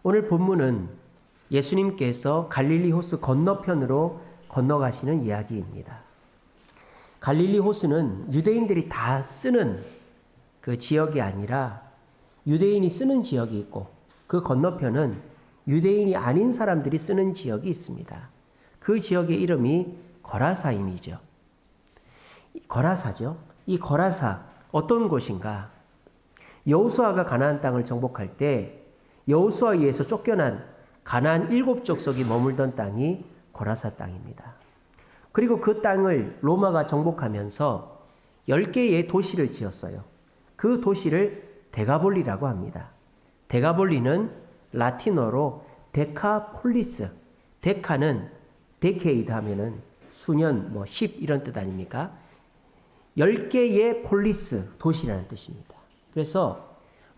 오늘 본문은 예수님께서 갈릴리 호수 건너편으로 건너가시는 이야기입니다. 갈릴리 호수는 유대인들이 다 쓰는 그 지역이 아니라 유대인이 쓰는 지역이 있고 그 건너편은 유대인이 아닌 사람들이 쓰는 지역이 있습니다. 그 지역의 이름이 거라사임이죠. 거라사죠. 이 거라사 어떤 곳인가? 여호수아가 가나안 땅을 정복할 때 여호수아에 의해서 쫓겨난 가나안 7족속이 머물던 땅이 거라사 땅입니다. 그리고 그 땅을 로마가 정복하면서 10개의 도시를 지었어요. 그 도시를 데가볼리라고 합니다. 데가볼리는 라틴어로 데카폴리스. 데카는 데케이드 하면은 수년, 10 이런 뜻 아닙니까? 10개의 폴리스, 도시라는 뜻입니다. 그래서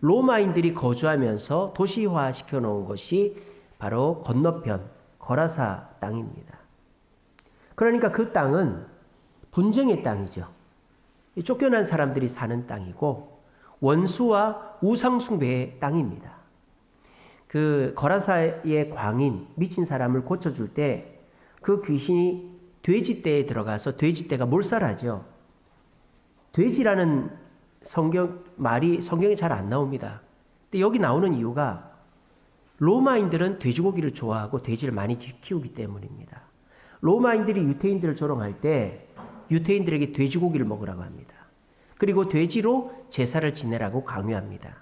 로마인들이 거주하면서 도시화 시켜놓은 것이 바로 건너편 거라사 땅입니다. 그러니까 그 땅은 분쟁의 땅이죠. 쫓겨난 사람들이 사는 땅이고 원수와 우상숭배의 땅입니다. 그 거라사의 광인, 미친 사람을 고쳐줄 때 그 귀신이 돼지떼에 들어가서 돼지떼가 몰살하죠. 돼지라는 말이 성경에 잘 안 나옵니다. 근데 여기 나오는 이유가 로마인들은 돼지고기를 좋아하고 돼지를 많이 키우기 때문입니다. 로마인들이 유태인들을 조롱할 때 유태인들에게 돼지고기를 먹으라고 합니다. 그리고 돼지로 제사를 지내라고 강요합니다.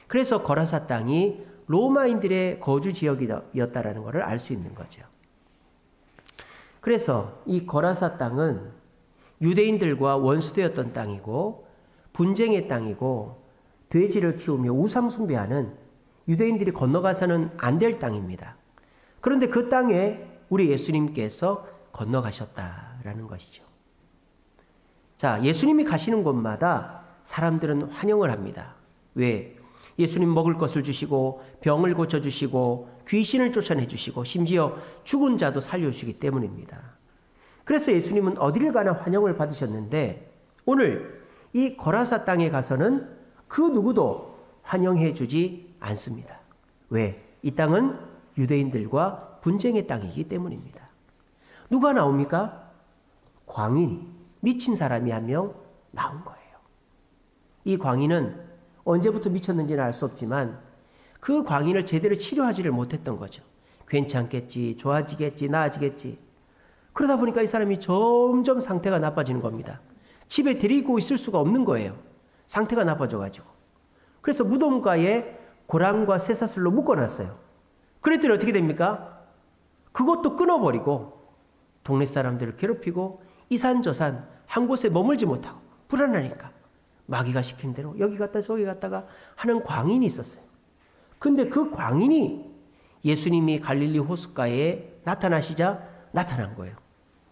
그래서 거라사 땅이 로마인들의 거주 지역이었다라는 것을 알 수 있는 거죠. 그래서 이 거라사 땅은 유대인들과 원수되었던 땅이고 분쟁의 땅이고 돼지를 키우며 우상 숭배하는 유대인들이 건너가서는 안 될 땅입니다. 그런데 그 땅에 우리 예수님께서 건너가셨다라는 것이죠. 자, 예수님이 가시는 곳마다 사람들은 환영을 합니다. 왜? 예수님 먹을 것을 주시고 병을 고쳐주시고 귀신을 쫓아내주시고 심지어 죽은 자도 살려주시기 때문입니다. 그래서 예수님은 어디를 가나 환영을 받으셨는데 오늘 이 거라사 땅에 가서는 그 누구도 환영해 주지 않습니다. 왜? 이 땅은 유대인들과 분쟁의 땅이기 때문입니다. 누가 나옵니까? 광인, 미친 사람이 한 명 나온 거예요. 이 광인은 언제부터 미쳤는지는 알 수 없지만 그 광인을 제대로 치료하지를 못했던 거죠. 괜찮겠지, 좋아지겠지, 나아지겠지. 그러다 보니까 이 사람이 점점 상태가 나빠지는 겁니다. 집에 데리고 있을 수가 없는 거예요. 상태가 나빠져가지고. 그래서 무덤가에 고랑과 쇠사슬로 묶어놨어요. 그랬더니 어떻게 됩니까? 그것도 끊어버리고 동네 사람들을 괴롭히고 이산저산 한 곳에 머물지 못하고 불안하니까 마귀가 시킨 대로 여기 갔다 저기 갔다가 하는 광인이 있었어요. 근데 그 광인이 예수님이 갈릴리 호숫가에 나타나시자 나타난 거예요.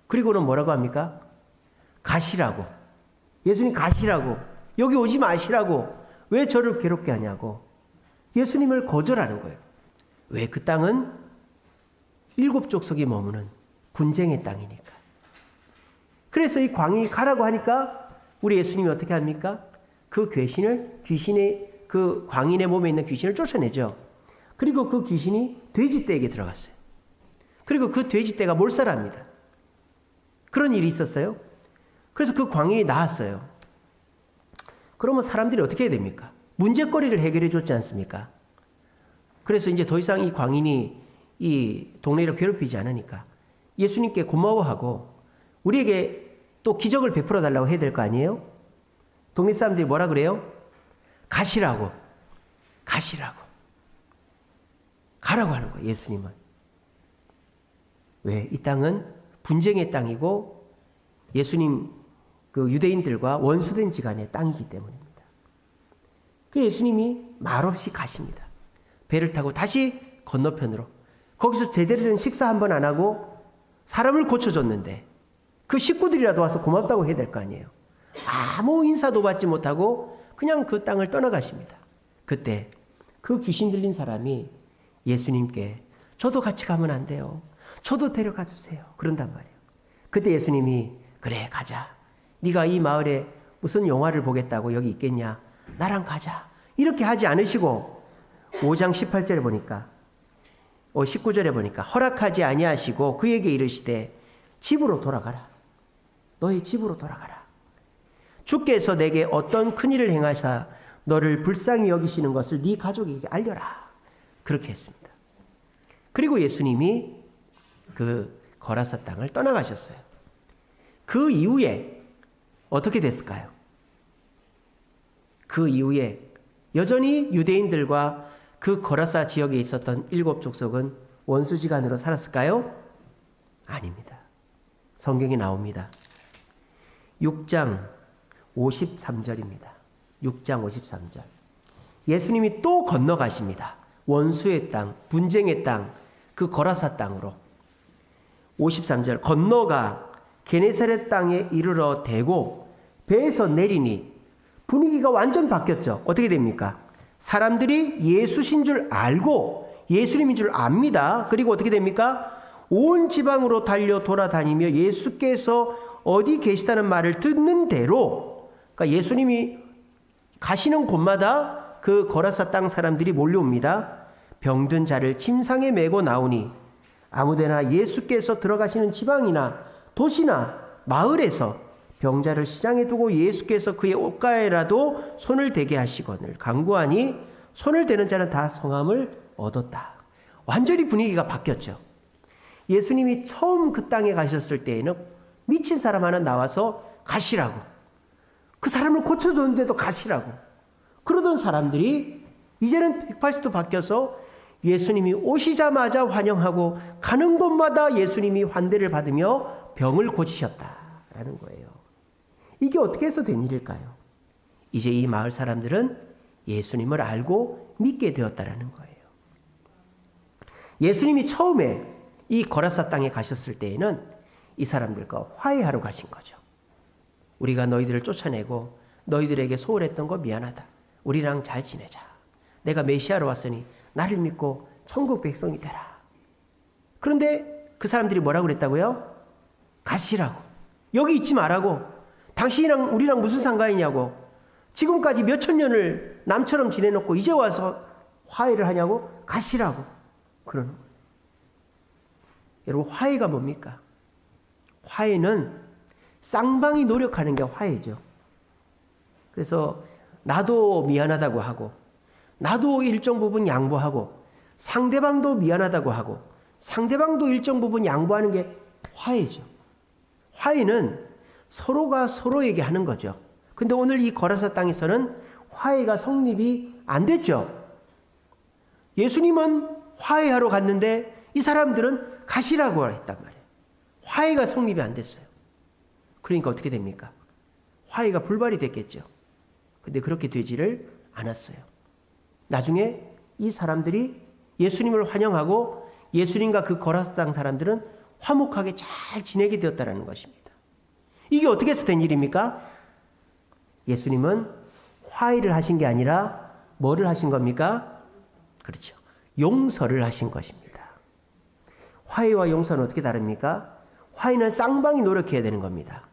그리고는 뭐라고 합니까? 가시라고. 예수님 가시라고. 여기 오지 마시라고. 왜 저를 괴롭게 하냐고. 예수님을 거절하는 거예요. 왜? 그 땅은 7족속이 머무는 분쟁의 땅이니까. 그래서 이 광인이 가라고 하니까 우리 예수님이 어떻게 합니까? 그 귀신의 그 광인의 몸에 있는 귀신을 쫓아내죠. 그리고 그 귀신이 돼지떼에게 들어갔어요. 그리고 그 돼지떼가 몰살합니다. 그런 일이 있었어요. 그래서 그 광인이 나았어요. 그러면 사람들이 어떻게 해야 됩니까? 문제거리를 해결해 줬지 않습니까? 그래서 이제 더 이상 이 광인이 이 동네를 괴롭히지 않으니까 예수님께 고마워하고 우리에게 또 기적을 베풀어 달라고 해야 될 거 아니에요? 동네 사람들이 뭐라 그래요? 가시라고. 가시라고. 가라고 하는 거예요, 예수님은. 왜? 이 땅은 분쟁의 땅이고 예수님 그 유대인들과 원수된 지간의 땅이기 때문입니다. 그래서 예수님이 말없이 가십니다. 배를 타고 다시 건너편으로. 거기서 제대로 된 식사 한 번 안 하고 사람을 고쳐줬는데 그 식구들이라도 와서 고맙다고 해야 될 거 아니에요. 아무 인사도 받지 못하고 그냥 그 땅을 떠나가십니다. 그때 그 귀신 들린 사람이 예수님께 저도 같이 가면 안 돼요. 저도 데려가 주세요. 그런단 말이에요. 그때 예수님이 그래 가자. 네가 이 마을에 무슨 영화를 보겠다고 여기 있겠냐. 나랑 가자. 이렇게 하지 않으시고 5장 18절에 보니까 19절에 보니까 허락하지 아니하시고 그에게 이르시되 집으로 돌아가라. 너의 집으로 돌아가라. 주께서 내게 어떤 큰일을 행하사 너를 불쌍히 여기시는 것을 네 가족에게 알려라. 그렇게 했습니다. 그리고 예수님이 그 거라사 땅을 떠나가셨어요. 그 이후에 어떻게 됐을까요? 그 이후에 여전히 유대인들과 그 거라사 지역에 있었던 7 족속은 원수지간으로 살았을까요? 아닙니다. 성경이 나옵니다. 6장 53절입니다. 6장 53절. 예수님이 또 건너가십니다. 원수의 땅, 분쟁의 땅, 그 거라사 땅으로. 53절. 건너가 게네사렛 땅에 이르러 대고 배에서 내리니 분위기가 완전 바뀌었죠. 어떻게 됩니까? 사람들이 예수신 줄 알고 예수님인 줄 압니다. 그리고 어떻게 됩니까? 온 지방으로 달려 돌아다니며 예수께서 어디 계시다는 말을 듣는 대로, 그러니까 예수님이 가시는 곳마다 그 거라사 땅 사람들이 몰려옵니다. 병든 자를 침상에 메고 나오니 아무데나 예수께서 들어가시는 지방이나 도시나 마을에서 병자를 시장에 두고 예수께서 그의 옷가에라도 손을 대게 하시거늘 간구하니 손을 대는 자는 다 성함을 얻었다. 완전히 분위기가 바뀌었죠. 예수님이 처음 그 땅에 가셨을 때에는 미친 사람 하나 나와서 가시라고, 그 사람을 고쳐줬는데도 가시라고 그러던 사람들이 이제는 180도 바뀌어서 예수님이 오시자마자 환영하고 가는 곳마다 예수님이 환대를 받으며 병을 고치셨다라는 거예요. 이게 어떻게 해서 된 일일까요? 이제 이 마을 사람들은 예수님을 알고 믿게 되었다라는 거예요. 예수님이 처음에 이 거라사 땅에 가셨을 때에는 이 사람들과 화해하러 가신 거죠. 우리가 너희들을 쫓아내고 너희들에게 소홀했던 거 미안하다. 우리랑 잘 지내자. 내가 메시아로 왔으니 나를 믿고 천국 백성이 되라. 그런데 그 사람들이 뭐라고 그랬다고요? 가시라고. 여기 있지 말라고. 당신이랑 우리랑 무슨 상관이냐고. 지금까지 몇천 년을 남처럼 지내놓고 이제 와서 화해를 하냐고. 가시라고 그러는 거예요. 여러분, 화해가 뭡니까? 화해는 쌍방이 노력하는 게 화해죠. 그래서 나도 미안하다고 하고 나도 일정 부분 양보하고 상대방도 미안하다고 하고 상대방도 일정 부분 양보하는 게 화해죠. 화해는 서로가 서로에게 하는 거죠. 근데 오늘 이 거라사 땅에서는 화해가 성립이 안 됐죠. 예수님은 화해하러 갔는데 이 사람들은 가시라고 했단 말이에요. 화해가 성립이 안 됐어요. 그러니까 어떻게 됩니까? 화해가 불발이 됐겠죠. 근데 그렇게 되지를 않았어요. 나중에 이 사람들이 예수님을 환영하고 예수님과 그 거라사 땅 사람들은 화목하게 잘 지내게 되었다는 것입니다. 이게 어떻게 해서 된 일입니까? 예수님은 화해를 하신 게 아니라 뭐를 하신 겁니까? 그렇죠. 용서를 하신 것입니다. 화해와 용서는 어떻게 다릅니까? 화해는 쌍방이 노력해야 되는 겁니다.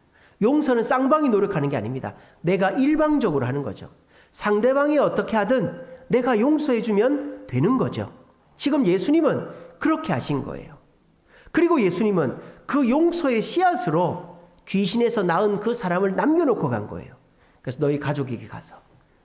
용서는 쌍방이 노력하는 게 아닙니다. 내가 일방적으로 하는 거죠. 상대방이 어떻게 하든 내가 용서해주면 되는 거죠. 지금 예수님은 그렇게 하신 거예요. 그리고 예수님은 그 용서의 씨앗으로 귀신에서 낳은 그 사람을 남겨놓고 간 거예요. 그래서 너희 가족에게 가서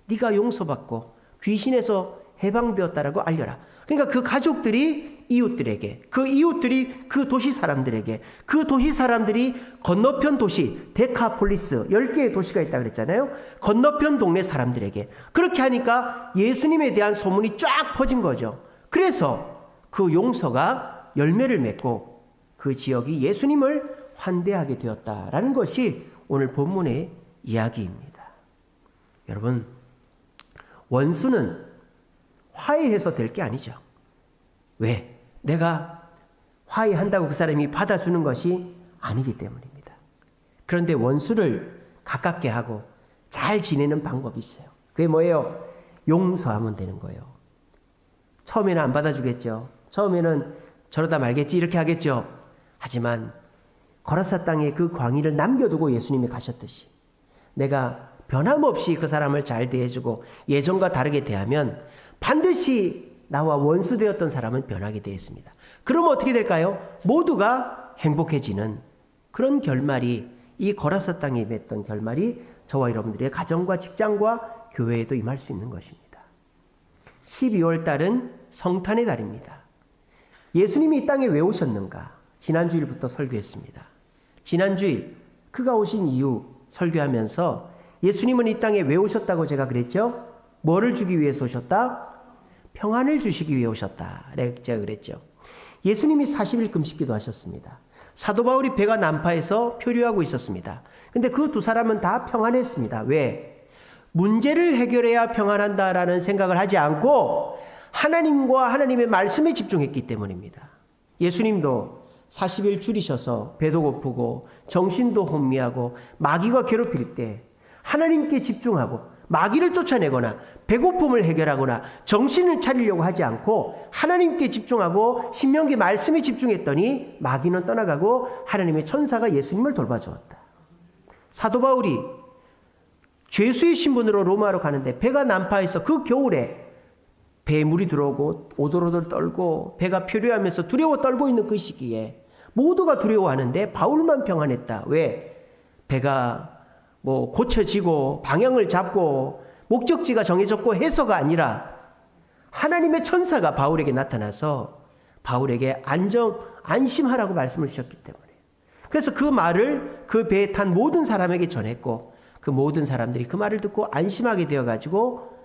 네가 용서받고 귀신에서 해방되었다라고 알려라. 그러니까 그 가족들이 이웃들에게, 그 이웃들이 그 도시 사람들에게, 그 도시 사람들이 건너편 도시 데카폴리스 10개의 도시가 있다고 그랬잖아요. 건너편 동네 사람들에게 그렇게 하니까 예수님에 대한 소문이 쫙 퍼진 거죠. 그래서 그 용서가 열매를 맺고 그 지역이 예수님을 환대하게 되었다라는 것이 오늘 본문의 이야기입니다. 여러분, 원수는 화해해서 될 게 아니죠. 왜? 내가 화해한다고 그 사람이 받아주는 것이 아니기 때문입니다. 그런데 원수를 가깝게 하고 잘 지내는 방법이 있어요. 그게 뭐예요? 용서하면 되는 거예요. 처음에는 안 받아주겠죠. 처음에는 저러다 말겠지 이렇게 하겠죠. 하지만 거라사 땅에 그 광의를 남겨두고 예수님이 가셨듯이 내가 변함없이 그 사람을 잘 대해주고 예전과 다르게 대하면 반드시 나와 원수되었던 사람은 변하게 되었습니다. 그러면 어떻게 될까요? 모두가 행복해지는 그런 결말이, 이 거라사 땅에 맺던 결말이 저와 여러분들의 가정과 직장과 교회에도 임할 수 있는 것입니다. 12월 달은 성탄의 달입니다. 예수님이 이 땅에 왜 오셨는가? 지난주일부터 설교했습니다. 지난주일 그가 오신 이유 설교하면서 예수님은 이 땅에 왜 오셨다고 제가 그랬죠? 뭐를 주기 위해서 오셨다? 평안을 주시기 위해 오셨다. 제가 그랬죠. 예수님이 40일 금식기도 하셨습니다. 사도 바울이 배가 난파해서 표류하고 있었습니다. 근데 그 두 사람은 다 평안했습니다. 왜? 문제를 해결해야 평안한다라는 생각을 하지 않고 하나님과 하나님의 말씀에 집중했기 때문입니다. 예수님도 40일 줄이셔서 배도 고프고 정신도 혼미하고 마귀가 괴롭힐 때 하나님께 집중하고 마귀를 쫓아내거나 배고픔을 해결하거나 정신을 차리려고 하지 않고 하나님께 집중하고 신명기 말씀에 집중했더니 마귀는 떠나가고 하나님의 천사가 예수님을 돌봐주었다. 사도 바울이 죄수의 신분으로 로마로 가는데 배가 난파해서 그 겨울에 배에 물이 들어오고 오돌오돌 떨고 배가 표류하면서 두려워 떨고 있는 그 시기에 모두가 두려워하는데 바울만 평안했다. 왜? 배가 고쳐지고 방향을 잡고 목적지가 정해졌고 해서가 아니라 하나님의 천사가 바울에게 나타나서 바울에게 안심하라고 말씀을 주셨기 때문에, 그래서 그 말을 그 배에 탄 모든 사람에게 전했고 그 모든 사람들이 그 말을 듣고 안심하게 되어가지고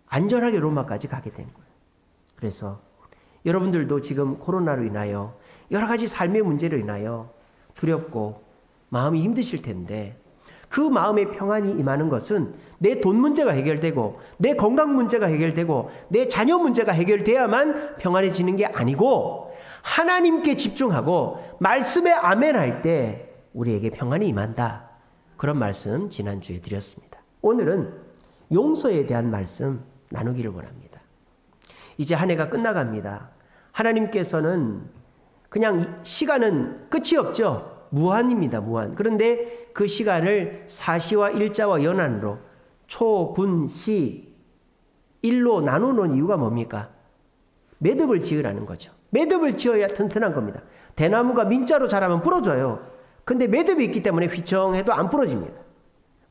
안전하게 로마까지 가게 된 거예요. 그래서 여러분들도 지금 코로나로 인하여 여러 가지 삶의 문제로 인하여 두렵고 마음이 힘드실 텐데 그 마음의 평안이 임하는 것은 내 돈 문제가 해결되고 내 건강 문제가 해결되고 내 자녀 문제가 해결돼야만 평안해지는 게 아니고 하나님께 집중하고 말씀에 아멘할 때 우리에게 평안이 임한다. 그런 말씀 지난주에 드렸습니다. 오늘은 용서에 대한 말씀 나누기를 원합니다. 이제 한 해가 끝나갑니다. 하나님께서는 그냥 시간은 끝이 없죠. 무한입니다. 무한. 그런데 그 시간을 사시와 일자와 연한으로 초, 분, 시, 일로 나누는 이유가 뭡니까? 매듭을 지으라는 거죠. 매듭을 지어야 튼튼한 겁니다. 대나무가 민자로 자라면 부러져요. 근데 매듭이 있기 때문에 휘청해도 안 부러집니다.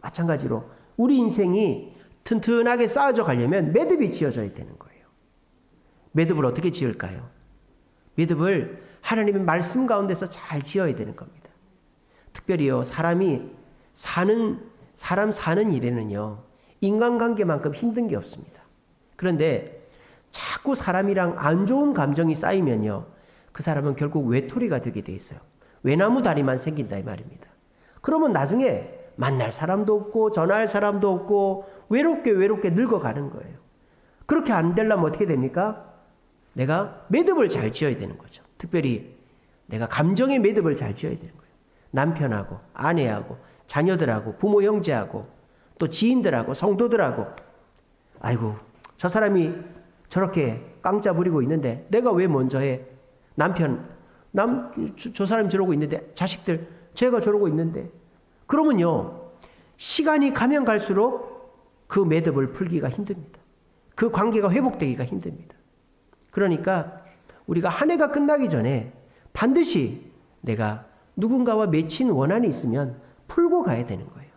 마찬가지로 우리 인생이 튼튼하게 쌓아져 가려면 매듭이 지어져야 되는 거예요. 매듭을 어떻게 지을까요? 매듭을 하나님의 말씀 가운데서 잘 지어야 되는 겁니다. 특별히요, 사람 사는 일에는요, 인간관계만큼 힘든 게 없습니다. 그런데 자꾸 사람이랑 안 좋은 감정이 쌓이면요, 그 사람은 결국 외톨이가 되게 돼 있어요. 외나무 다리만 생긴다 이 말입니다. 그러면 나중에 만날 사람도 없고 전화할 사람도 없고 외롭게 늙어가는 거예요. 그렇게 안 되려면 어떻게 됩니까? 내가 매듭을 잘 지어야 되는 거죠. 특별히 내가 감정의 매듭을 잘 지어야 되는 거예요. 남편하고 아내하고 자녀들하고 부모 형제하고 또 지인들하고 성도들하고, 아이고 저 사람이 저렇게 깡짜 부리고 있는데 내가 왜 먼저 해? 저 사람이 저러고 있는데, 자식들 제가 저러고 있는데. 그러면요, 시간이 가면 갈수록 그 매듭을 풀기가 힘듭니다. 그 관계가 회복되기가 힘듭니다. 그러니까 우리가 한 해가 끝나기 전에 반드시 내가 누군가와 맺힌 원한이 있으면 풀고 가야 되는 거예요.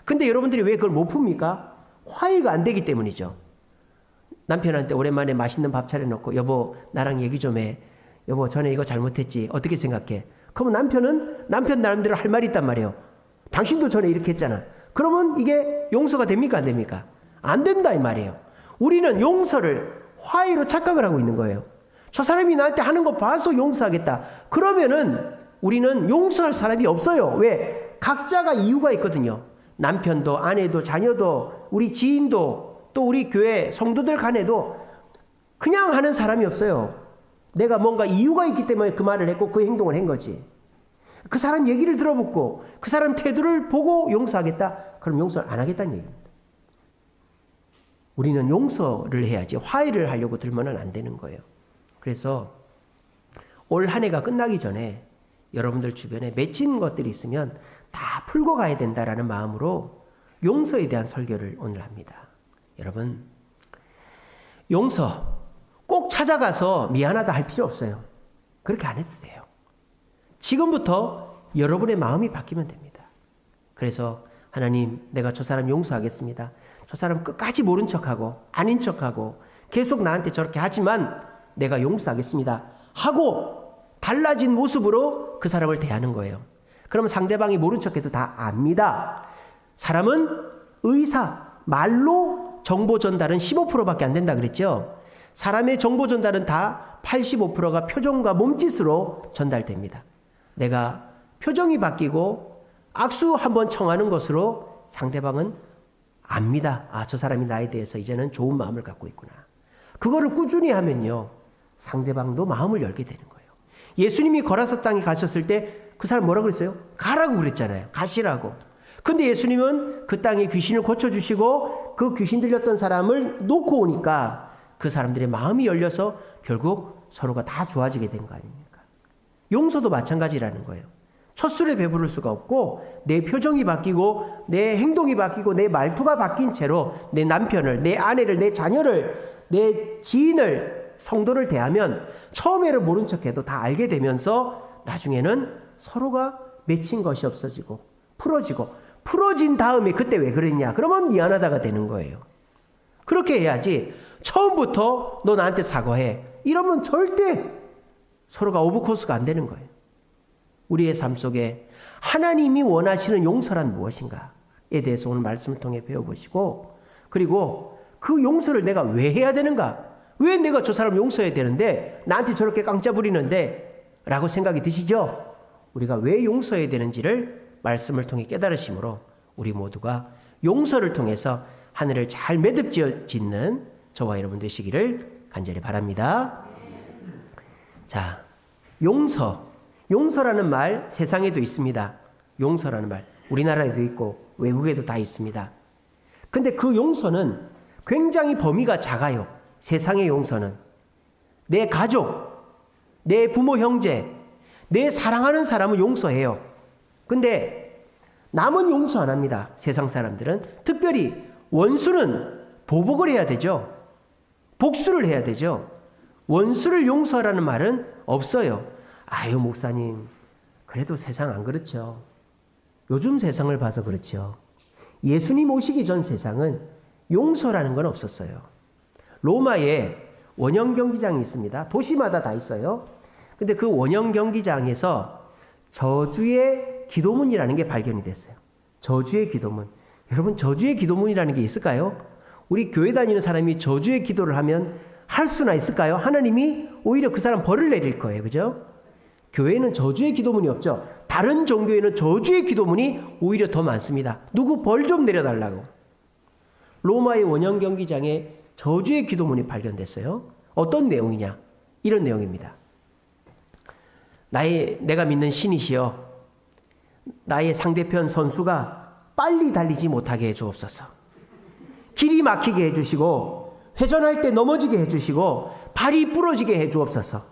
근데 여러분들이 왜 그걸 못 풉니까? 화해가 안 되기 때문이죠. 남편한테 오랜만에 맛있는 밥 차려놓고 여보 나랑 얘기 좀 해. 여보 전에 이거 잘못했지. 어떻게 생각해? 그러면 남편은 남편 나름대로 할 말이 있단 말이에요. 당신도 전에 이렇게 했잖아. 그러면 이게 용서가 됩니까? 안 됩니까? 안 된다 이 말이에요. 우리는 용서를 화해로 착각을 하고 있는 거예요. 저 사람이 나한테 하는 거 봐서 용서하겠다. 그러면은 우리는 용서할 사람이 없어요. 왜? 각자가 이유가 있거든요. 남편도 아내도 자녀도 우리 지인도 또 우리 교회 성도들 간에도 그냥 하는 사람이 없어요. 내가 뭔가 이유가 있기 때문에 그 말을 했고 그 행동을 한 거지. 그 사람 얘기를 들어보고 그 사람 태도를 보고 용서하겠다? 그럼 용서를 안 하겠다는 얘기입니다. 우리는 용서를 해야지 화해를 하려고 들면은 안 되는 거예요. 그래서 올 한 해가 끝나기 전에 여러분들 주변에 맺힌 것들이 있으면 다 풀고 가야 된다라는 마음으로 용서에 대한 설교를 오늘 합니다. 여러분, 용서 꼭 꼭 찾아가서 미안하다 할 필요 없어요. 그렇게 안 해도 돼요. 지금부터 여러분의 마음이 바뀌면 됩니다. 그래서 하나님, 내가 저 사람 용서하겠습니다. 저 사람 끝까지 모른 척하고 아닌 척하고 계속 나한테 저렇게 하지만 내가 용서하겠습니다 하고 달라진 모습으로 그 사람을 대하는 거예요. 그러면 상대방이 모른 척해도 다 압니다. 사람은 말로 정보 전달은 15%밖에 안 된다 그랬죠. 사람의 정보 전달은 다 85%가 표정과 몸짓으로 전달됩니다. 내가 표정이 바뀌고 악수 한번 청하는 것으로 상대방은 압니다. 아, 저 사람이 나에 대해서 이제는 좋은 마음을 갖고 있구나. 그거를 꾸준히 하면요, 상대방도 마음을 열게 되는 거예요. 예수님이 거라사 땅에 가셨을 때 그 사람 뭐라고 그랬어요? 가라고 그랬잖아요. 가시라고. 근데 예수님은 그 땅에 귀신을 고쳐주시고 그 귀신 들렸던 사람을 놓고 오니까 그 사람들의 마음이 열려서 결국 서로가 다 좋아지게 된 거 아닙니까? 용서도 마찬가지라는 거예요. 첫 술에 배부를 수가 없고 내 표정이 바뀌고 내 행동이 바뀌고 내 말투가 바뀐 채로 내 남편을, 내 아내를, 내 자녀를, 내 지인을, 성도를 대하면 처음에는 모른 척해도 다 알게 되면서 나중에는 서로가 맺힌 것이 없어지고 풀어진 다음에 그때 왜 그랬냐? 그러면 미안하다가 되는 거예요. 그렇게 해야지 처음부터 너 나한테 사과해. 이러면 절대 서로가 오브코스가 안 되는 거예요. 우리의 삶 속에 하나님이 원하시는 용서란 무엇인가에 대해서 오늘 말씀을 통해 배워보시고, 그리고 그 용서를 내가 왜 해야 되는가? 왜 내가 저 사람을 용서해야 되는데 나한테 저렇게 깡짜 부리는데? 라고 생각이 드시죠? 우리가 왜 용서해야 되는지를 말씀을 통해 깨달으심으로 우리 모두가 용서를 통해서 하늘을 잘 매듭지어 짓는 저와 여러분 되시기를 간절히 바랍니다. 자, 용서라는 말 세상에도 있습니다. 용서라는 말 우리나라에도 있고 외국에도 다 있습니다. 근데 그 용서는 굉장히 범위가 작아요. 세상의 용서는 내 가족, 내 부모 형제, 내 사랑하는 사람은 용서해요. 근데 남은 용서 안 합니다. 세상 사람들은. 특별히 원수는 보복을 해야 되죠. 복수를 해야 되죠. 원수를 용서하라는 말은 없어요. 아유, 목사님, 그래도 세상 안 그렇죠. 요즘 세상을 봐서 그렇죠. 예수님 오시기 전 세상은 용서라는 건 없었어요. 로마에 원형 경기장이 있습니다. 도시마다 다 있어요. 근데 그 원형 경기장에서 저주의 기도문이라는 게 발견이 됐어요. 저주의 기도문. 여러분, 저주의 기도문이라는 게 있을까요? 우리 교회 다니는 사람이 저주의 기도를 하면 할 수나 있을까요? 하나님이 오히려 그 사람 벌을 내릴 거예요. 그죠? 교회는 저주의 기도문이 없죠. 다른 종교에는 저주의 기도문이 오히려 더 많습니다. 누구 벌 좀 내려달라고. 로마의 원형 경기장에 저주의 기도문이 발견됐어요. 어떤 내용이냐? 이런 내용입니다. 내가 믿는 신이시여, 나의 상대편 선수가 빨리 달리지 못하게 해주옵소서. 길이 막히게 해주시고 회전할 때 넘어지게 해주시고 발이 부러지게 해주옵소서.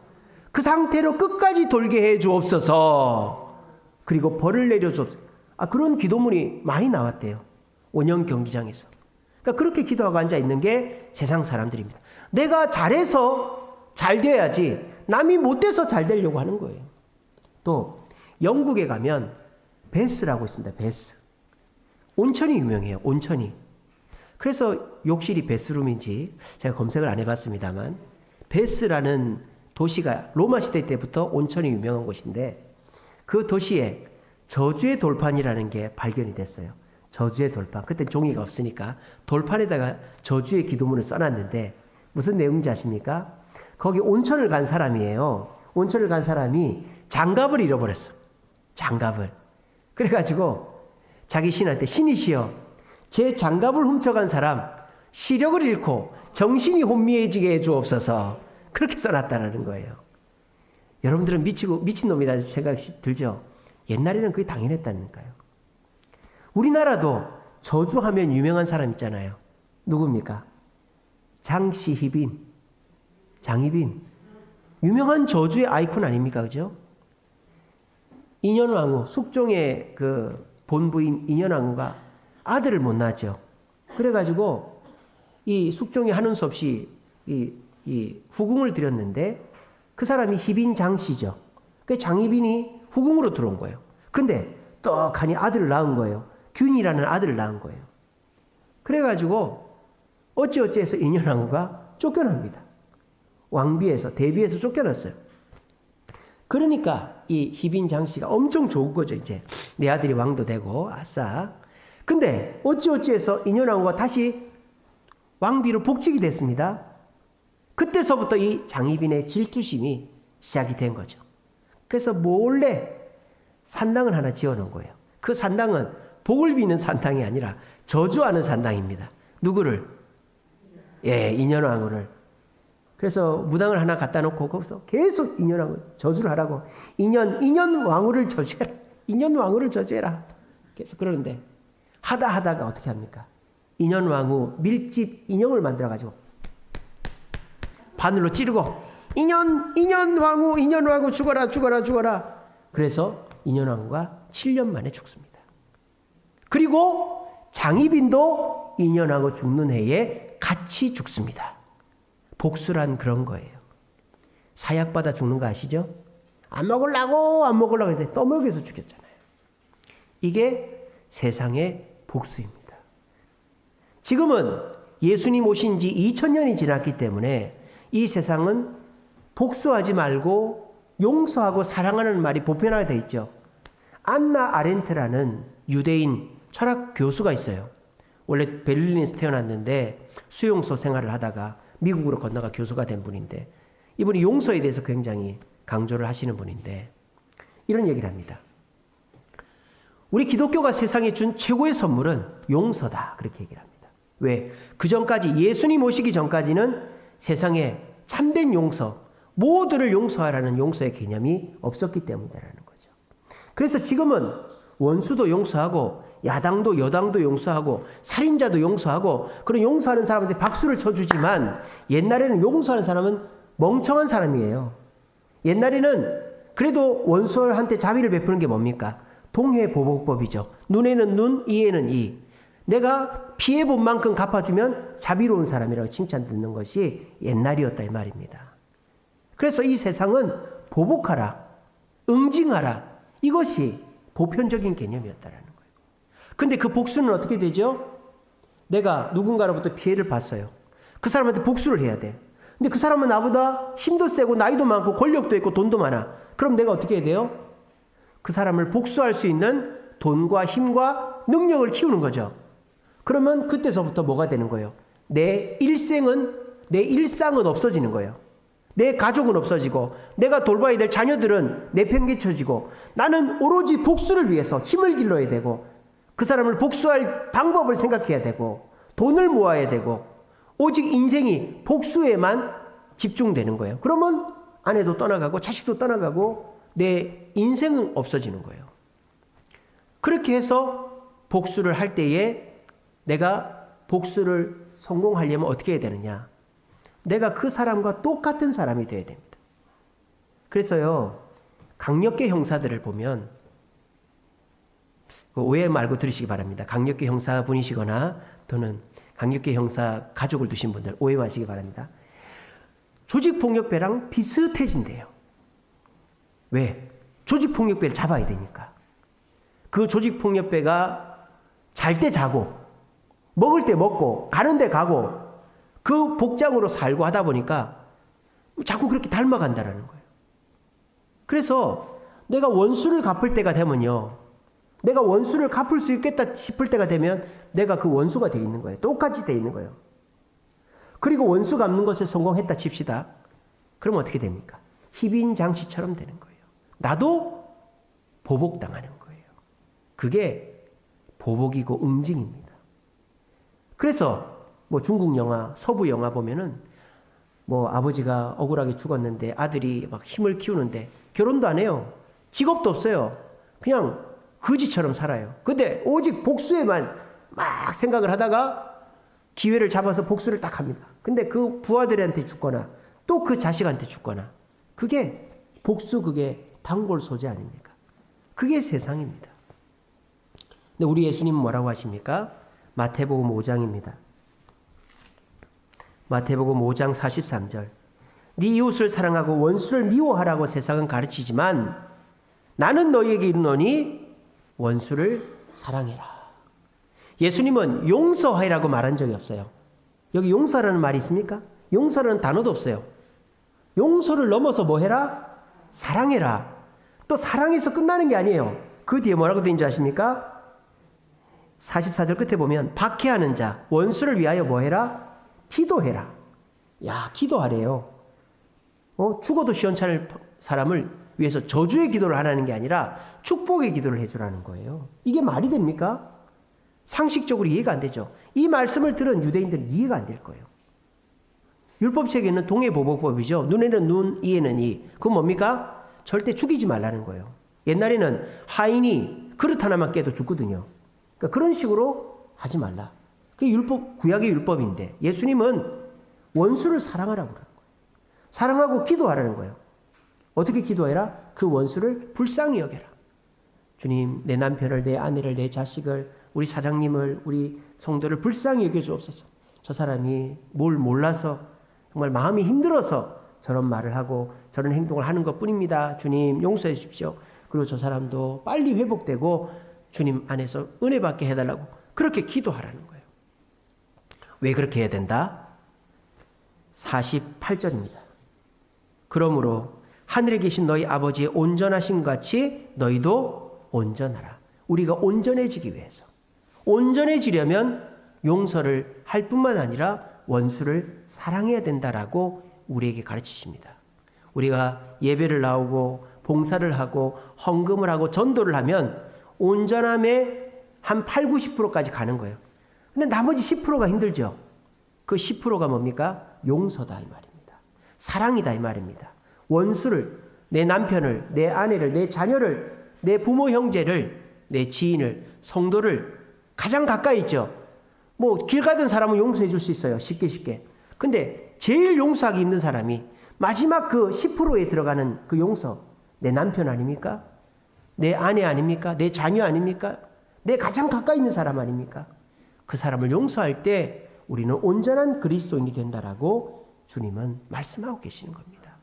그 상태로 끝까지 돌게 해주옵소서. 그리고 벌을 내려주옵소서. 그런 기도문이 많이 나왔대요. 원형 경기장에서. 그러니까 그렇게 기도하고 앉아있는 게 세상 사람들입니다. 내가 잘해서 잘 돼야지 남이 못돼서 잘 되려고 하는 거예요. 또 영국에 가면 베스라고 있습니다. 베스. 온천이 유명해요. 온천이. 그래서 욕실이 베스룸인지 제가 검색을 안 해봤습니다만 베스라는 도시가 로마 시대 때부터 온천이 유명한 곳인데 그 도시에 저주의 돌판이라는 게 발견이 됐어요. 저주의 돌판. 그때 종이가 없으니까 돌판에다가 저주의 기도문을 써놨는데 무슨 내용인지 아십니까? 거기 온천을 간 사람이에요. 온천을 간 사람이 장갑을 잃어버렸어. 장갑을. 그래가지고 자기 신한테 신이시여, 제 장갑을 훔쳐간 사람 시력을 잃고 정신이 혼미해지게 해주옵소서. 그렇게 써놨다는 거예요. 여러분들은 미친놈이라는 생각이 들죠? 옛날에는 그게 당연했다니까요. 우리나라도 저주하면 유명한 사람 있잖아요. 누굽니까? 장희빈. 유명한 저주의 아이콘 아닙니까? 그죠? 인현왕후, 숙종의 그 본부인 인현왕후가 아들을 못 낳았죠. 그래가지고 이 숙종이 하는 수 없이 이 이 후궁을 들였는데 그 사람이 희빈 장씨죠. 그 장희빈이 후궁으로 들어온 거예요. 근데 떡하니 아들을 낳은 거예요. 균이라는 아들을 낳은 거예요. 그래가지고 어찌어찌해서 인현왕후가 쫓겨납니다. 왕비에서 대비에서 쫓겨났어요. 그러니까 이 희빈 장씨가 엄청 좋은 거죠. 이제 내 아들이 왕도 되고 아싸. 근데 어찌어찌해서 인현왕후가 다시 왕비로 복직이 됐습니다. 그때서부터 이 장희빈의 질투심이 시작이 된 거죠. 그래서 몰래 산당을 하나 지어놓은 거예요. 그 산당은 복을 비는 산당이 아니라 저주하는 산당입니다. 누구를? 예, 인현왕후를. 그래서 무당을 하나 갖다 놓고 거기서 계속 인현왕후 저주를 하라고. 인현왕후를 저주해라. 인현왕후를 저주해라. 계속 그러는데 하다가 어떻게 합니까? 인현왕후 밀집 인형을 만들어가지고 바늘로 찌르고 인현왕후 죽어라. 그래서 인현왕후가 7년 만에 죽습니다. 그리고 장희빈도 인현왕후 죽는 해에 같이 죽습니다. 복수란 그런 거예요. 사약받아 죽는 거 아시죠? 안 먹으려고 했는데 떠먹여서 죽였잖아요. 이게 세상의 복수입니다. 지금은 예수님 오신 지 2000년이 지났기 때문에 이 세상은 복수하지 말고 용서하고 사랑하는 말이 보편화되어 있죠. 안나 아렌트라는 유대인 철학 교수가 있어요. 원래 베를린에서 태어났는데 수용소 생활을 하다가 미국으로 건너가 교수가 된 분인데 이분이 용서에 대해서 굉장히 강조를 하시는 분인데 이런 얘기를 합니다. 우리 기독교가 세상에 준 최고의 선물은 용서다. 그렇게 얘기를 합니다. 왜? 그 전까지 예수님 오시기 전까지는 세상에 참된 용서, 모두를 용서하라는 용서의 개념이 없었기 때문이라는 거죠. 그래서 지금은 원수도 용서하고 야당도 여당도 용서하고 살인자도 용서하고 그런 용서하는 사람한테 박수를 쳐주지만 옛날에는 용서하는 사람은 멍청한 사람이에요. 옛날에는 그래도 원수한테 자비를 베푸는 게 뭡니까? 동해보복법이죠. 눈에는 눈, 이에는 이. 내가 피해본 만큼 갚아주면 자비로운 사람이라고 칭찬 듣는 것이 옛날이었다 이 말입니다. 그래서 이 세상은 보복하라, 응징하라 이것이 보편적인 개념이었다라는 거예요. 근데 그 복수는 어떻게 되죠? 내가 누군가로부터 피해를 봤어요. 그 사람한테 복수를 해야 돼. 근데 그 사람은 나보다 힘도 세고 나이도 많고 권력도 있고 돈도 많아. 그럼 내가 어떻게 해야 돼요? 그 사람을 복수할 수 있는 돈과 힘과 능력을 키우는 거죠. 그러면 그때서부터 뭐가 되는 거예요? 내 일상은 없어지는 거예요. 내 가족은 없어지고 내가 돌봐야 될 자녀들은 내팽개쳐지고 나는 오로지 복수를 위해서 힘을 길러야 되고 그 사람을 복수할 방법을 생각해야 되고 돈을 모아야 되고 오직 인생이 복수에만 집중되는 거예요. 그러면 아내도 떠나가고 자식도 떠나가고 내 인생은 없어지는 거예요. 그렇게 해서 복수를 할 때에 내가 복수를 성공하려면 어떻게 해야 되느냐? 내가 그 사람과 똑같은 사람이 되어야 됩니다. 그래서요, 강력계 형사들을 보면 오해 말고 들으시기 바랍니다. 강력계 형사분이시거나 또는 강력계 형사 가족을 두신 분들 오해 마시기 바랍니다. 조직폭력배랑 비슷해진대요. 왜? 조직폭력배를 잡아야 되니까. 그 조직폭력배가 잘 때 자고 먹을 때 먹고 가는 데 가고 그 복장으로 살고 하다 보니까 자꾸 그렇게 닮아간다는 거예요. 그래서 내가 원수를 갚을 때가 되면요. 내가 원수를 갚을 수 있겠다 싶을 때가 되면 내가 그 원수가 돼 있는 거예요. 똑같이 돼 있는 거예요. 그리고 원수 갚는 것에 성공했다 칩시다. 그럼 어떻게 됩니까? 희빈장씨처럼 되는 거예요. 나도 보복당하는 거예요. 그게 보복이고 응징입니다. 그래서 뭐 중국 영화, 서부 영화 보면은 뭐 아버지가 억울하게 죽었는데 아들이 막 힘을 키우는데 결혼도 안 해요. 직업도 없어요. 그냥 거지처럼 살아요. 근데 오직 복수에만 막 생각을 하다가 기회를 잡아서 복수를 딱 합니다. 근데 그 부하들한테 죽거나 또 그 자식한테 죽거나 그게 복수, 그게 단골 소재 아닙니까? 그게 세상입니다. 근데 우리 예수님은 뭐라고 하십니까? 마태복음 5장입니다. 마태복음 5장 43절. 네 이웃을 사랑하고 원수를 미워하라고 세상은 가르치지만 나는 너희에게 이르노니 원수를 사랑해라. 예수님은 용서하라고 말한 적이 없어요. 여기 용서라는 말이 있습니까? 용서라는 단어도 없어요. 용서를 넘어서 뭐 해라? 사랑해라. 또 사랑해서 끝나는 게 아니에요. 그 뒤에 뭐라고 되어 있는지 아십니까? 44절 끝에 보면 박해하는 자, 원수를 위하여 뭐 해라? 기도해라. 야, 기도하래요. 죽어도 시원찮을 사람을 위해서 저주의 기도를 하라는 게 아니라 축복의 기도를 해주라는 거예요. 이게 말이 됩니까? 상식적으로 이해가 안 되죠. 이 말씀을 들은 유대인들은 이해가 안 될 거예요. 율법책에는 동해보복법이죠. 눈에는 눈, 이에는 이. 그건 뭡니까? 절대 죽이지 말라는 거예요. 옛날에는 하인이 그릇 하나만 깨도 죽거든요. 그러니까 그런 식으로 하지 말라. 그게 율법, 구약의 율법인데 예수님은 원수를 사랑하라고 그러는 거예요. 사랑하고 기도하라는 거예요. 어떻게 기도해라? 그 원수를 불쌍히 여겨라. 주님, 내 남편을, 내 아내를, 내 자식을, 우리 사장님을, 우리 성도를 불쌍히 여겨주옵소서. 저 사람이 뭘 몰라서 정말 마음이 힘들어서 저런 말을 하고 저런 행동을 하는 것뿐입니다. 주님, 용서해 주십시오. 그리고 저 사람도 빨리 회복되고 주님 안에서 은혜 받게 해달라고 그렇게 기도하라는 거예요. 왜 그렇게 해야 된다? 48절입니다. 그러므로 하늘에 계신 너희 아버지의 온전하심 같이 너희도 온전하라. 우리가 온전해지기 위해서. 온전해지려면 용서를 할 뿐만 아니라 원수를 사랑해야 된다라고 우리에게 가르치십니다. 우리가 예배를 나오고 봉사를 하고 헌금을 하고 전도를 하면 온전함의 한 8, 90%까지 가는 거예요. 근데 나머지 10%가 힘들죠. 그 10%가 뭡니까? 용서다 이 말입니다. 사랑이다 이 말입니다. 원수를, 내 남편을, 내 아내를, 내 자녀를, 내 부모 형제를, 내 지인을, 성도를 가장 가까이 있죠. 뭐 길 가던 사람은 용서해 줄 수 있어요. 쉽게. 근데 제일 용서하기 힘든 사람이 마지막 그 10%에 들어가는 그 용서, 내 남편 아닙니까? 내 아내 아닙니까? 내 자녀 아닙니까? 내 가장 가까이 있는 사람 아닙니까? 그 사람을 용서할 때 우리는 온전한 그리스도인이 된다라고 주님은 말씀하고 계시는 겁니다.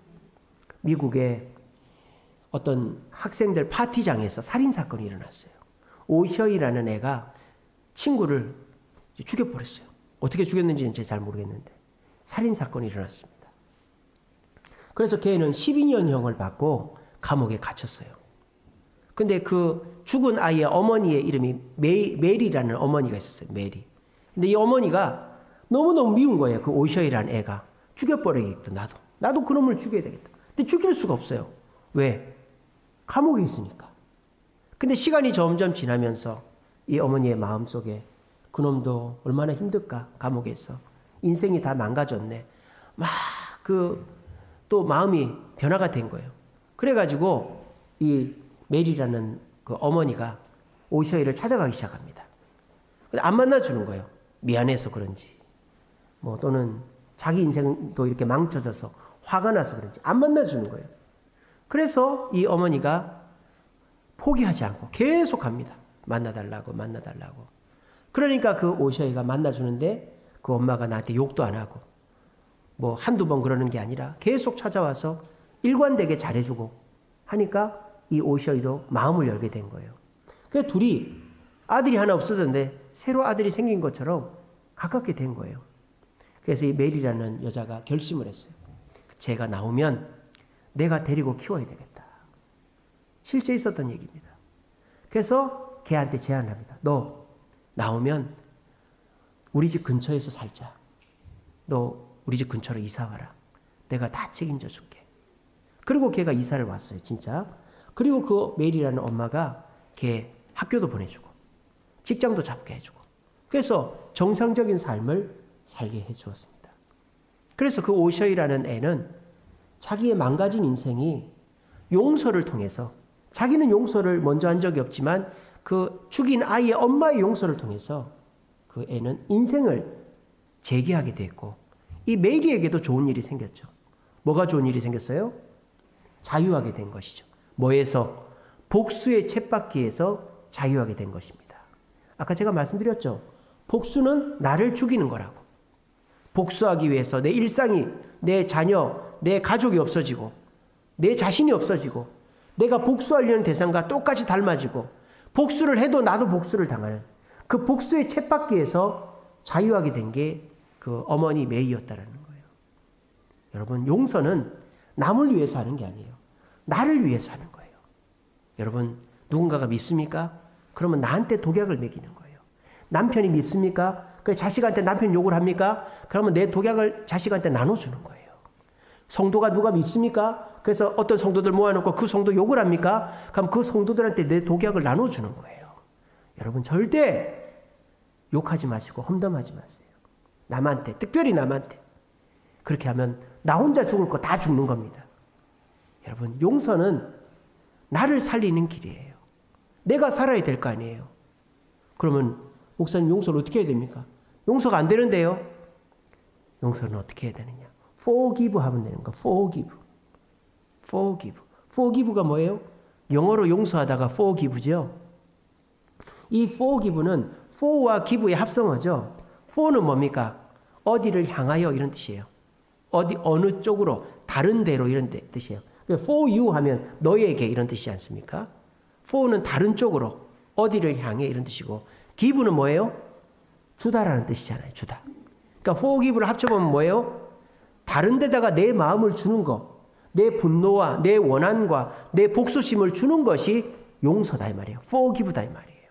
미국의 어떤 학생들 파티장에서 살인사건이 일어났어요. 오셔이라는 애가 친구를 죽여버렸어요. 어떻게 죽였는지는 제가 잘 모르겠는데 살인사건이 일어났습니다. 그래서 걔는 12년형을 받고 감옥에 갇혔어요. 근데 그 죽은 아이의 어머니의 이름이 메리라는 어머니가 있었어요. 메리. 근데 이 어머니가 너무너무 미운 거예요. 그 오셔이라는 애가. 죽여버리겠다. 나도 그놈을 죽여야 되겠다. 근데 죽일 수가 없어요. 왜? 감옥에 있으니까. 근데 시간이 점점 지나면서 이 어머니의 마음속에 그놈도 얼마나 힘들까? 감옥에서. 인생이 다 망가졌네. 또 마음이 변화가 된 거예요. 그래가지고 이 메리라는 그 어머니가 오셔이를 찾아가기 시작합니다. 근데 안 만나주는 거예요. 미안해서 그런지. 또는 자기 인생도 이렇게 망쳐져서 화가 나서 그런지 안 만나주는 거예요. 그래서 이 어머니가 포기하지 않고 계속 갑니다. 만나달라고. 그러니까 그 오셔이가 만나주는데 그 엄마가 나한테 욕도 안 하고 한두 번 그러는 게 아니라 계속 찾아와서 일관되게 잘해주고 하니까 이 오셔이도 마음을 열게 된 거예요. 그래서 둘이 아들이 하나 없어졌는데 새로 아들이 생긴 것처럼 가깝게 된 거예요. 그래서 이 메리라는 여자가 결심을 했어요. 제가 나오면 내가 데리고 키워야 되겠다. 실제 있었던 얘기입니다. 그래서 걔한테 제안합니다. 너 나오면 우리 집 근처에서 살자. 너 우리 집 근처로 이사 와라. 내가 다 책임져 줄게. 그리고 걔가 이사를 왔어요. 진짜. 그리고 그 메리라는 엄마가 걔 학교도 보내주고 직장도 잡게 해주고 그래서 정상적인 삶을 살게 해주었습니다. 그래서 그 오셔이라는 애는 자기의 망가진 인생이 용서를 통해서 자기는 용서를 먼저 한 적이 없지만 그 죽인 아이의 엄마의 용서를 통해서 그 애는 인생을 재개하게 됐고 이 메리에게도 좋은 일이 생겼죠. 뭐가 좋은 일이 생겼어요? 자유하게 된 것이죠. 뭐에서? 복수의 쳇바퀴에서 자유하게 된 것입니다. 아까 제가 말씀드렸죠. 복수는 나를 죽이는 거라고. 복수하기 위해서 내 일상이, 내 자녀, 내 가족이 없어지고 내 자신이 없어지고 내가 복수하려는 대상과 똑같이 닮아지고 복수를 해도 나도 복수를 당하는 그 복수의 쳇바퀴에서 자유하게 된 게 그 어머니 메이였다라는 거예요. 여러분, 용서는 남을 위해서 하는 게 아니에요. 나를 위해서 하는 거예요. 여러분, 누군가가 밉습니까? 그러면 나한테 독약을 먹이는 거예요. 남편이 밉습니까? 그래서 자식한테 남편 욕을 합니까? 그러면 내 독약을 자식한테 나눠주는 거예요. 성도가 누가 밉습니까? 그래서 어떤 성도들 모아놓고 그 성도 욕을 합니까? 그럼 그 성도들한테 내 독약을 나눠주는 거예요. 여러분, 절대 욕하지 마시고 험담하지 마세요. 남한테, 특별히 남한테. 그렇게 하면 나 혼자 죽을 거 다 죽는 겁니다. 여러분, 용서는 나를 살리는 길이에요. 내가 살아야 될 거 아니에요. 그러면 목사님, 용서를 어떻게 해야 됩니까? 용서가 안 되는데요. 용서는 어떻게 해야 되느냐? forgive 하면 되는 거. forgive. forgive가 뭐예요? 영어로 용서하다가 forgive죠. 이 forgive는 for와 give의 합성어죠. for는 뭡니까? 어디를 향하여 이런 뜻이에요. 어느 쪽으로, 다른 데로 이런 뜻이에요. for you 하면 너에게 이런 뜻이지 않습니까? for는 다른 쪽으로, 어디를 향해 이런 뜻이고, give는 뭐예요? 주다라는 뜻이잖아요. 주다. 그러니까 forgive를 합쳐보면 뭐예요? 다른 데다가 내 마음을 주는 것, 내 분노와 내 원한과 내 복수심을 주는 것이 용서다 이 말이에요. forgive다 이 말이에요.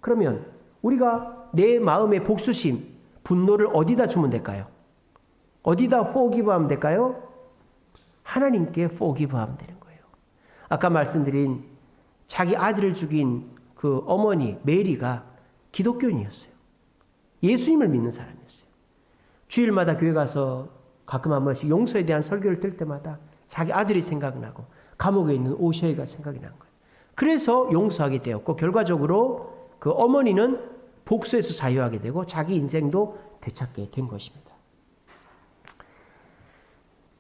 그러면 우리가 내 마음의 복수심, 분노를 어디다 주면 될까요? 어디다 forgive 하면 될까요? 하나님께 forgive 하면 되는 거예요. 아까 말씀드린 자기 아들을 죽인 그 어머니 메리가 기독교인이었어요. 예수님을 믿는 사람이었어요. 주일마다 교회 가서 가끔 한 번씩 용서에 대한 설교를 들 때마다 자기 아들이 생각나고 감옥에 있는 오셔이가 생각이 난 거예요. 그래서 용서하게 되었고 결과적으로 그 어머니는 복수에서 자유하게 되고 자기 인생도 되찾게 된 것입니다.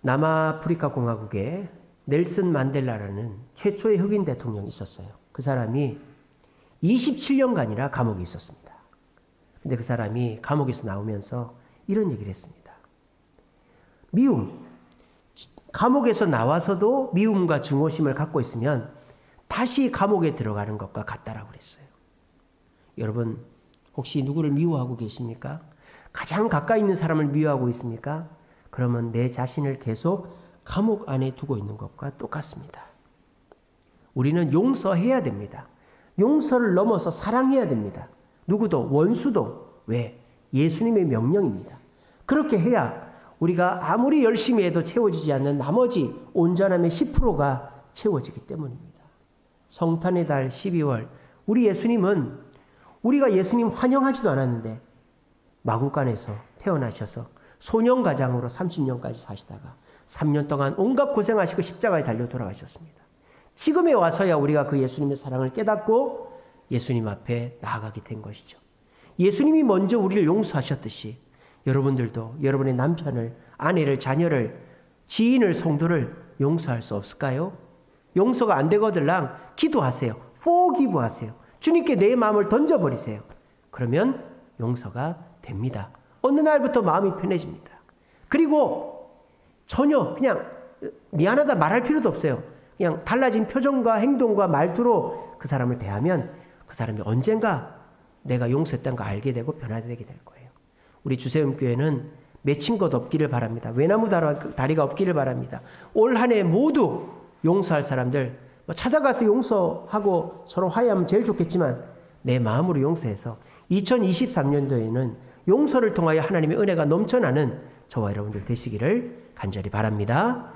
남아프리카 공화국에 넬슨 만델라라는 최초의 흑인 대통령이 있었어요. 그 사람이 27년간이나 감옥에 있었습니다. 근데 그 사람이 감옥에서 나오면서 이런 얘기를 했습니다. 미움. 감옥에서 나와서도 미움과 증오심을 갖고 있으면 다시 감옥에 들어가는 것과 같다라고 그랬어요. 여러분, 혹시 누구를 미워하고 계십니까? 가장 가까이 있는 사람을 미워하고 있습니까? 그러면 내 자신을 계속 감옥 안에 두고 있는 것과 똑같습니다. 우리는 용서해야 됩니다. 용서를 넘어서 사랑해야 됩니다. 누구도, 원수도. 왜? 예수님의 명령입니다. 그렇게 해야 우리가 아무리 열심히 해도 채워지지 않는 나머지 온전함의 10%가 채워지기 때문입니다. 성탄의 달 12월, 우리 예수님은 우리가 예수님 환영하지도 않았는데 마구간에서 태어나셔서 소년가장으로 30년까지 사시다가 3년 동안 온갖 고생하시고 십자가에 달려 돌아가셨습니다. 지금에 와서야 우리가 그 예수님의 사랑을 깨닫고 예수님 앞에 나아가게 된 것이죠. 예수님이 먼저 우리를 용서하셨듯이 여러분들도 여러분의 남편을, 아내를, 자녀를, 지인을, 성도를 용서할 수 없을까요? 용서가 안 되거들랑 기도하세요. forgive 하세요. 주님께 내 마음을 던져버리세요. 그러면 용서가 됩니다. 어느 날부터 마음이 편해집니다. 그리고 전혀 그냥 미안하다 말할 필요도 없어요. 그냥 달라진 표정과 행동과 말투로 그 사람을 대하면 그 사람이 언젠가 내가 용서했다는 거 알게 되고 변화되게 될 거예요. 우리 주세움교회는 맺힌 것 없기를 바랍니다. 외나무 다리가 없기를 바랍니다. 올 한 해 모두 용서할 사람들 찾아가서 용서하고 서로 화해하면 제일 좋겠지만 내 마음으로 용서해서 2023년도에는 용서를 통하여 하나님의 은혜가 넘쳐나는 저와 여러분들 되시기를 간절히 바랍니다.